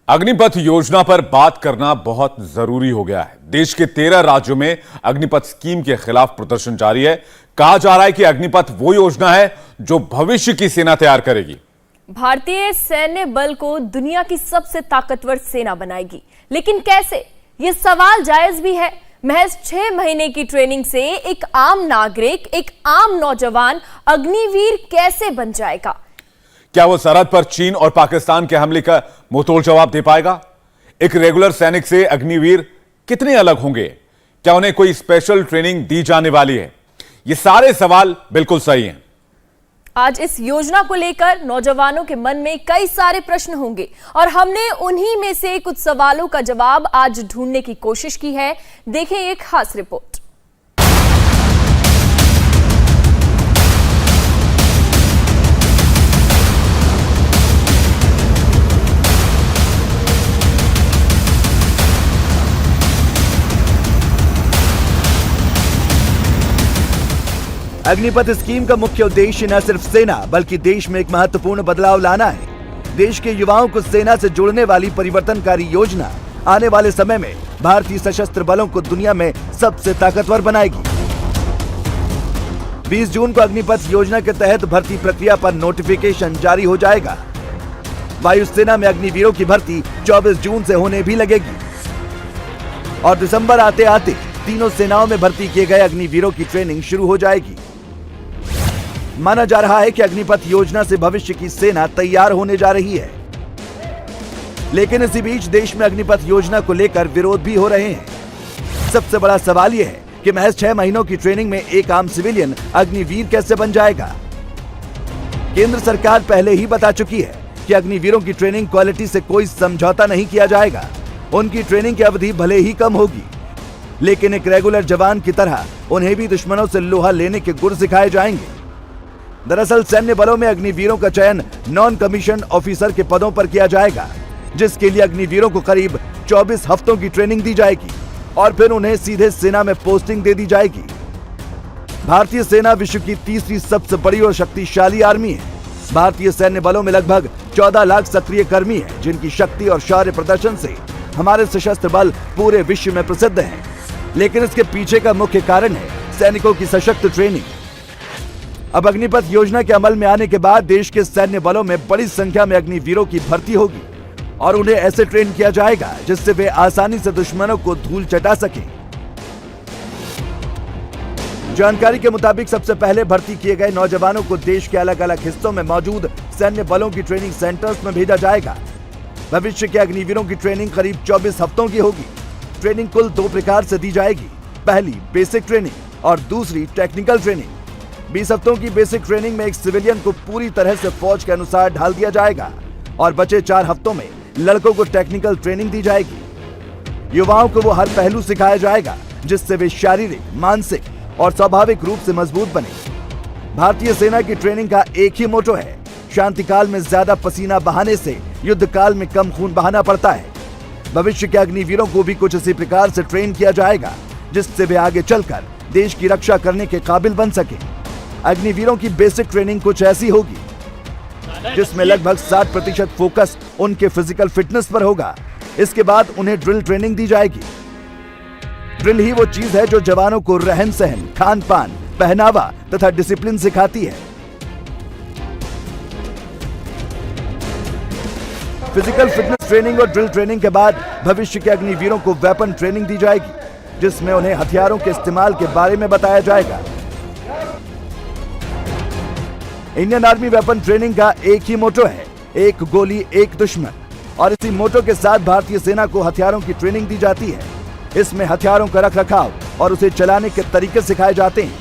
अग्निपथ योजना पर बात करना बहुत जरूरी हो गया है। देश के 13 राज्यों में अग्निपथ स्कीम के खिलाफ प्रदर्शन जारी है। कहा जा रहा है कि अग्निपथ वो योजना है जो भविष्य की सेना तैयार करेगी। भारतीय सैन्य बल को दुनिया की सबसे ताकतवर सेना बनाएगी, लेकिन कैसे? ये सवाल जायज भी है। महज 6 महीने की ट्रेनिंग से एक आम नागरिक, एक आम नौजवान अग्निवीर कैसे बन जाएगा? क्या वो सरहद पर चीन और पाकिस्तान के हमले का मुंहतोड़ जवाब दे पाएगा? एक रेगुलर सैनिक से अग्निवीर कितने अलग होंगे? क्या उन्हें कोई स्पेशल ट्रेनिंग दी जाने वाली है? ये सारे सवाल बिल्कुल सही हैं। आज इस योजना को लेकर नौजवानों के मन में कई सारे प्रश्न होंगे और हमने उन्हीं में से कुछ सवालों का जवाब आज ढूंढने की कोशिश की है। देखें एक खास रिपोर्ट। अग्निपथ स्कीम का मुख्य उद्देश्य न सिर्फ सेना बल्कि देश में एक महत्वपूर्ण बदलाव लाना है। देश के युवाओं को सेना से जोड़ने वाली परिवर्तनकारी योजना आने वाले समय में भारतीय सशस्त्र बलों को दुनिया में सबसे ताकतवर बनाएगी। 20 जून को अग्निपथ योजना के तहत भर्ती प्रक्रिया पर नोटिफिकेशन जारी हो जाएगा। वायुसेना में अग्निवीरों की भर्ती 24 जून से होने भी लगेगी और दिसंबर आते आते तीनों सेनाओं में भर्ती किए गए अग्निवीरों की ट्रेनिंग शुरू हो जाएगी। माना जा रहा है कि अग्निपथ योजना से भविष्य की सेना तैयार होने जा रही है, लेकिन इसी बीच देश में अग्निपथ योजना को लेकर विरोध भी हो रहे हैं। सबसे बड़ा सवाल यह है कि महज 6 महीनों की ट्रेनिंग में एक आम सिविलियन अग्निवीर कैसे बन जाएगा? केंद्र सरकार पहले ही बता चुकी है कि अग्निवीरों की ट्रेनिंग क्वालिटी से कोई समझौता नहीं किया जाएगा। उनकी ट्रेनिंग की अवधि भले ही कम होगी, लेकिन एक रेगुलर जवान की तरह उन्हें भी दुश्मनों से लोहा लेने के गुर सिखाए जाएंगे। दरअसल सैन्य बलों में अग्निवीरों का चयन नॉन कमीशन ऑफिसर के पदों पर किया जाएगा, जिसके लिए अग्निवीरों को करीब 24 हफ्तों की ट्रेनिंग दी जाएगी और फिर उन्हें सीधे सेना में पोस्टिंग दे दी जाएगी। भारतीय सेना विश्व की तीसरी सबसे बड़ी और शक्तिशाली आर्मी है। भारतीय सैन्य बलों में लगभग 14 लाख सक्रिय कर्मी हैं, जिनकी शक्ति और शौर्य प्रदर्शन से हमारे सशस्त्र बल पूरे विश्व में प्रसिद्ध हैं। लेकिन इसके पीछे का मुख्य कारण है सैनिकों की सशक्त ट्रेनिंग। अब अग्निपथ योजना के अमल में आने के बाद देश के सैन्य बलों में बड़ी संख्या में अग्निवीरों की भर्ती होगी और उन्हें ऐसे ट्रेन किया जाएगा जिससे वे आसानी से दुश्मनों को धूल चटा सकें। जानकारी के मुताबिक सबसे पहले भर्ती किए गए नौजवानों को देश के अलग अलग हिस्सों में मौजूद सैन्य बलों की ट्रेनिंग सेंटर्स में भेजा जाएगा। भविष्य के अग्निवीरों की ट्रेनिंग करीब 24 हफ्तों की होगी। ट्रेनिंग कुल 2 प्रकार से दी जाएगी। पहली बेसिक ट्रेनिंग और दूसरी टेक्निकल ट्रेनिंग। 20 हफ्तों की बेसिक ट्रेनिंग में एक सिविलियन को पूरी तरह से फौज के अनुसार ढाल दिया जाएगा और बचे 4 हफ्तों में लड़कों को टेक्निकल ट्रेनिंग दी जाएगी। युवाओं को वो हर पहलू सिखाया जाएगा जिससे वे शारीरिक, मानसिक और स्वाभाविक रूप से मजबूत बने। भारतीय सेना की ट्रेनिंग का एक ही मोटो है, शांति काल में ज्यादा पसीना बहाने से युद्ध काल में कम खून बहाना पड़ता है। भविष्य के अग्निवीरों को भी कुछ इसी प्रकार से ट्रेन किया जाएगा जिससे वे आगे चलकर देश की रक्षा करने के काबिल बन सके। अग्निवीरों की बेसिक ट्रेनिंग कुछ ऐसी होगी जिसमें लगभग 60% फोकस उनके फिजिकल फिटनेस पर होगा। इसके बाद उन्हें ड्रिल ट्रेनिंग दी जाएगी। ड्रिल ही वो चीज है जो जवानों को रहन सहन, खान पान, पहनावा तथा डिसिप्लिन सिखाती है। फिजिकल फिटनेस ट्रेनिंग और ड्रिल ट्रेनिंग के बाद भविष्य के अग्निवीरों को वेपन ट्रेनिंग दी जाएगी, जिसमें उन्हें हथियारों के इस्तेमाल के बारे में बताया जाएगा। इंडियन आर्मी वेपन ट्रेनिंग का एक ही मोटो है, एक गोली एक दुश्मन, और इसी मोटो के साथ भारतीय सेना को हथियारों की ट्रेनिंग दी जाती है। इसमें हथियारों का रखरखाव और उसे चलाने के तरीके सिखाए जाते हैं।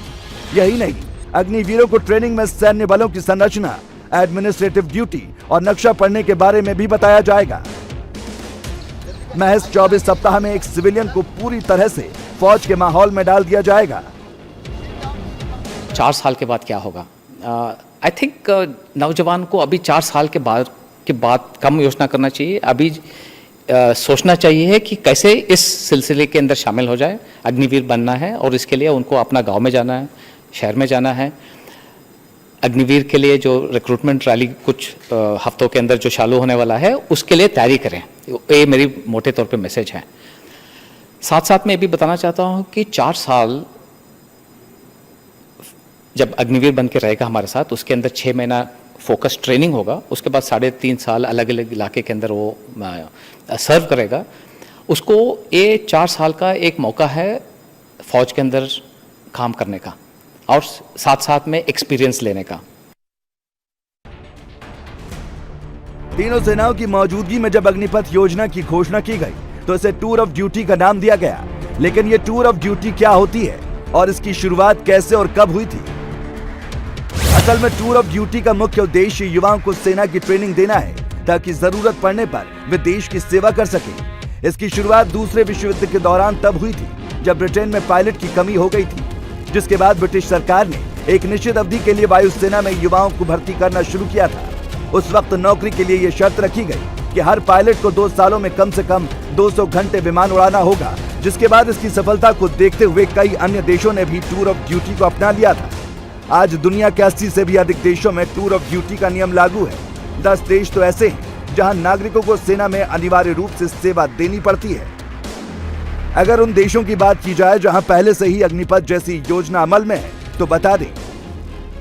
यही नहीं, अग्निवीरों को ट्रेनिंग में सैन्य बलों की संरचना, एडमिनिस्ट्रेटिव ड्यूटी और नक्शा पढ़ने के बारे में भी बताया जाएगा। महज 24 सप्ताह में एक सिविलियन को पूरी तरह से फौज के माहौल में डाल दिया जाएगा। 4 साल के बाद क्या होगा? आई थिंक नौजवान को अभी 4 साल के बाद कम योजना करना चाहिए। अभी सोचना चाहिए कि कैसे इस सिलसिले के अंदर शामिल हो जाए। अग्निवीर बनना है और इसके लिए उनको अपना गांव में जाना है, शहर में जाना है। अग्निवीर के लिए जो रिक्रूटमेंट रैली कुछ हफ्तों के अंदर जो चालू होने वाला है, उसके लिए तैयारी करें। ये मेरी मोटे तौर पे मैसेज है। साथ साथ में ये भी बताना चाहता हूँ कि 4 साल जब अग्निवीर बन के रहेगा हमारे साथ, उसके अंदर 6 महीना फोकस ट्रेनिंग होगा, उसके बाद 3.5 साल अलग अलग इलाके के अंदर वो सर्व करेगा। उसको ये 4 साल का एक मौका है फौज के अंदर काम करने का और साथ साथ में एक्सपीरियंस लेने का। तीनों सेनाओं की मौजूदगी में जब अग्निपथ योजना की घोषणा की गई तो इसे टूर ऑफ ड्यूटी का नाम दिया गया। लेकिन ये टूर ऑफ ड्यूटी क्या होती है और इसकी शुरुआत कैसे और कब हुई थी? असल में टूर ऑफ ड्यूटी का मुख्य उद्देश्य युवाओं को सेना की ट्रेनिंग देना है ताकि जरूरत पड़ने पर वे देश की सेवा कर सके। इसकी शुरुआत दूसरे विश्व युद्ध के दौरान तब हुई थी जब ब्रिटेन में पायलट की कमी हो गई थी, जिसके बाद ब्रिटिश सरकार ने एक निश्चित अवधि के लिए वायुसेना में युवाओं को भर्ती करना शुरू किया था। उस वक्त नौकरी के लिए यह शर्त रखी गई कि हर पायलट को 2 सालों में कम से कम 200 घंटे विमान उड़ाना होगा, जिसके बाद इसकी सफलता को देखते हुए कई अन्य देशों ने भी टूर ऑफ ड्यूटी को अपना लिया था। आज दुनिया के 80 से भी अधिक देशों में टूर ऑफ ड्यूटी का नियम लागू है। 10 देश तो ऐसे हैं जहां नागरिकों को सेना में अनिवार्य रूप से सेवा देनी पड़ती है। अगर उन देशों की बात की जाए जहां पहले से ही अग्निपथ जैसी योजना अमल में है तो बता दें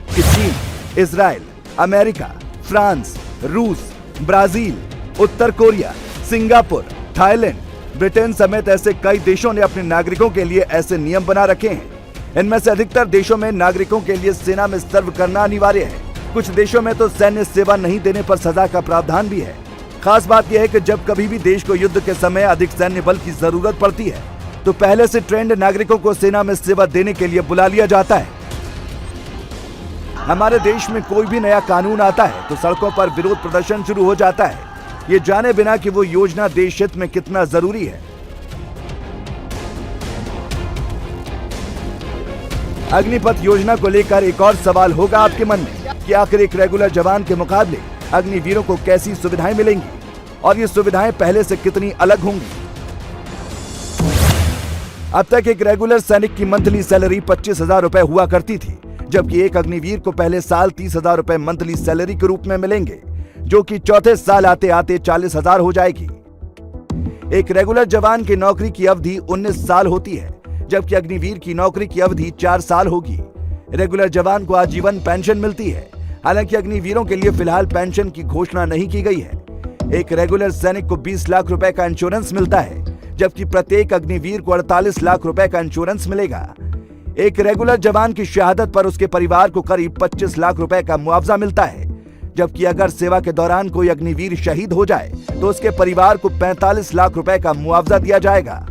कि चीन, इजराइल, अमेरिका, फ्रांस, रूस, ब्राजील, उत्तर कोरिया, सिंगापुर, थाईलैंड, ब्रिटेन समेत ऐसे कई देशों ने अपने नागरिकों के लिए ऐसे नियम बना रखे हैं। इनमें से अधिकतर देशों में नागरिकों के लिए सेना में सर्व करना अनिवार्य है। कुछ देशों में तो सैन्य सेवा नहीं देने पर सजा का प्रावधान भी है। खास बात यह है कि जब कभी भी देश को युद्ध के समय अधिक सैन्य बल की जरूरत पड़ती है तो पहले से ट्रेंड नागरिकों को सेना में सेवा देने के लिए बुला लिया जाता है। हमारे देश में कोई भी नया कानून आता है तो सड़कों पर विरोध प्रदर्शन शुरू हो जाता है, ये जाने बिना कि वो योजना देश हित में कितना जरूरी है। अग्निपथ योजना को लेकर एक और सवाल होगा आपके मन में कि आखिर एक रेगुलर जवान के मुकाबले अग्निवीरों को कैसी सुविधाएं मिलेंगी और ये सुविधाएं पहले से कितनी अलग होंगी। अब तक एक रेगुलर सैनिक की मंथली सैलरी 25,000 रुपए हुआ करती थी, जबकि एक अग्निवीर को पहले साल 30,000 रुपए मंथली सैलरी के रूप में मिलेंगे, जो कि चौथे साल आते आते 40,000 हो जाएगी। एक रेगुलर जवान की नौकरी की अवधि 19 साल होती है, जबकि अग्निवीर की नौकरी की अवधि 4 साल होगी। रेगुलर जवान को आजीवन पेंशन मिलती है, हालांकि अग्निवीरों के लिए फिलहाल पेंशन की घोषणा नहीं की गई है। एक रेगुलर सैनिक को 20 लाख रुपए का इंश्योरेंस मिलता है, जबकि प्रत्येक अग्निवीर को 48 लाख रुपए का इंश्योरेंस मिलेगा। एक रेगुलर जवान की शहादत पर उसके परिवार को करीब 25 लाख रुपए का मुआवजा मिलता है, जबकि अगर सेवा के दौरान कोई अग्निवीर शहीद हो जाए तो उसके परिवार को 45 लाख रुपए का मुआवजा दिया जाएगा।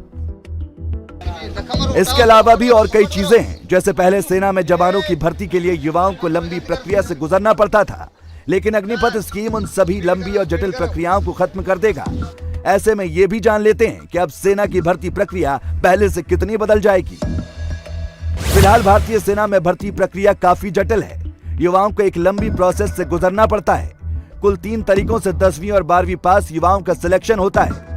इसके अलावा भी और कई चीजें हैं, जैसे पहले सेना में जवानों की भर्ती के लिए युवाओं को लंबी प्रक्रिया से गुजरना पड़ता था, लेकिन अग्निपथ स्कीम उन सभी लंबी और जटिल प्रक्रियाओं को खत्म कर देगा। ऐसे में ये भी जान लेते हैं कि अब सेना की भर्ती प्रक्रिया पहले से कितनी बदल जाएगी। फिलहाल भारतीय सेना में भर्ती प्रक्रिया काफी जटिल है। युवाओं को एक लंबी प्रोसेस से गुजरना पड़ता है। कुल 3 तरीकों से 10वीं और 12वीं पास युवाओं का सिलेक्शन होता है।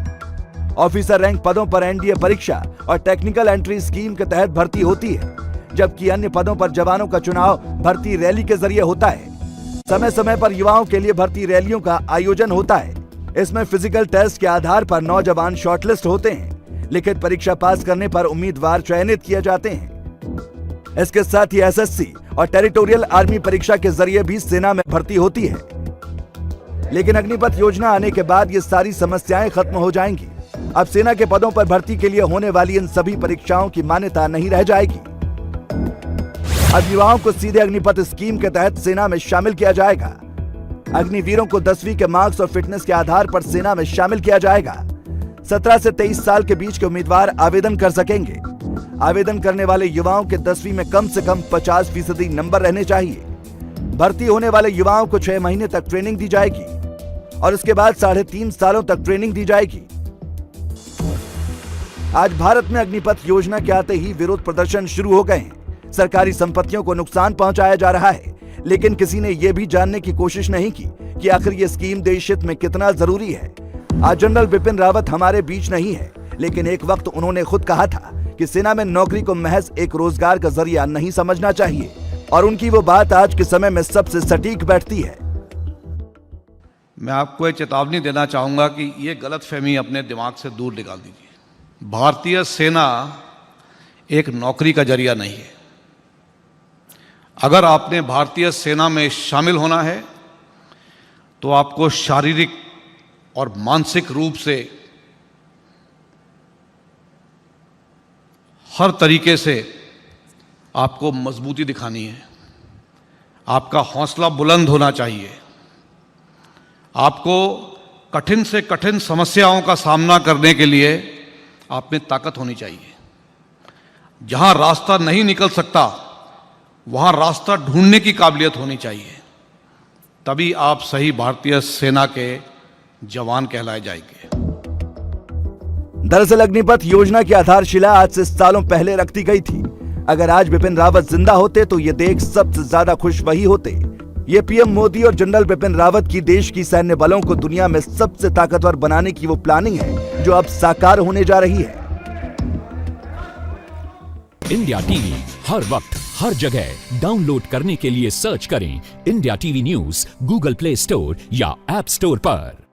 ऑफिसर रैंक पदों पर एनडीए परीक्षा और टेक्निकल एंट्री स्कीम के तहत भर्ती होती है, जबकि अन्य पदों पर जवानों का चुनाव भर्ती रैली के जरिए होता है। समय समय पर युवाओं के लिए भर्ती रैलियों का आयोजन होता है। इसमें फिजिकल टेस्ट के आधार पर नौजवान शॉर्टलिस्ट होते हैं, लिखित परीक्षा पास करने पर उम्मीदवार चयनित किए जाते हैं। इसके साथ ही एसएससी और टेरिटोरियल आर्मी परीक्षा के जरिए भी सेना में भर्ती होती है। लेकिन अग्निपथ योजना आने के बाद ये सारी समस्याएं खत्म हो जाएंगी। अब सेना के पदों पर भर्ती के लिए होने वाली इन सभी परीक्षाओं की मान्यता नहीं रह जाएगी। अब युवाओं को सीधे अग्निपथ स्कीम के तहत सेना में शामिल किया जाएगा। अग्निवीरों को 10वीं के मार्क्स और फिटनेस के आधार पर सेना में शामिल किया जाएगा। 17 से 23 साल के बीच के उम्मीदवार आवेदन कर सकेंगे। आवेदन करने वाले युवाओं के 10वीं में कम से कम 50% नंबर रहने चाहिए। भर्ती होने वाले युवाओं को 6 महीने तक ट्रेनिंग दी जाएगी और उसके बाद 3.5 सालों तक ट्रेनिंग दी जाएगी। आज भारत में अग्निपथ योजना के आते ही विरोध प्रदर्शन शुरू हो गए हैं। सरकारी संपत्तियों को नुकसान पहुंचाया जा रहा है, लेकिन किसी ने यह भी जानने की कोशिश नहीं की कि आखिर ये स्कीम देश हित में कितना जरूरी है। आज जनरल बिपिन रावत हमारे बीच नहीं है, लेकिन एक वक्त उन्होंने खुद कहा था कि सेना में नौकरी को महज एक रोजगार का जरिया नहीं समझना चाहिए, और उनकी वो बात आज के समय में सबसे सटीक बैठती है। मैं आपको एक चेतावनी देना चाहूँगा कि ये गलतफहमी अपने दिमाग से दूर निकाल दीजिए। भारतीय सेना एक नौकरी का जरिया नहीं है। अगर आपने भारतीय सेना में शामिल होना है तो आपको शारीरिक और मानसिक रूप से हर तरीके से आपको मजबूती दिखानी है। आपका हौसला बुलंद होना चाहिए। आपको कठिन से कठिन समस्याओं का सामना करने के लिए आप में ताकत होनी चाहिए। जहां रास्ता नहीं निकल सकता वहां रास्ता ढूंढने की काबिलियत होनी चाहिए। तभी आप सही भारतीय सेना के जवान कहलाए जाएंगे। दरअसल अग्निपथ योजना की आधारशिला आज से सालों पहले रख दी गई थी। अगर आज बिपिन रावत जिंदा होते तो ये देख सबसे ज्यादा खुश वही होते। ये पीएम मोदी और जनरल बिपिन रावत की देश की सैन्य बलों को दुनिया में सबसे ताकतवर बनाने की वो प्लानिंग है जो अब साकार होने जा रही है। इंडिया टीवी हर वक्त हर जगह डाउनलोड करने के लिए सर्च करें India TV news Google play store या ऐप स्टोर पर।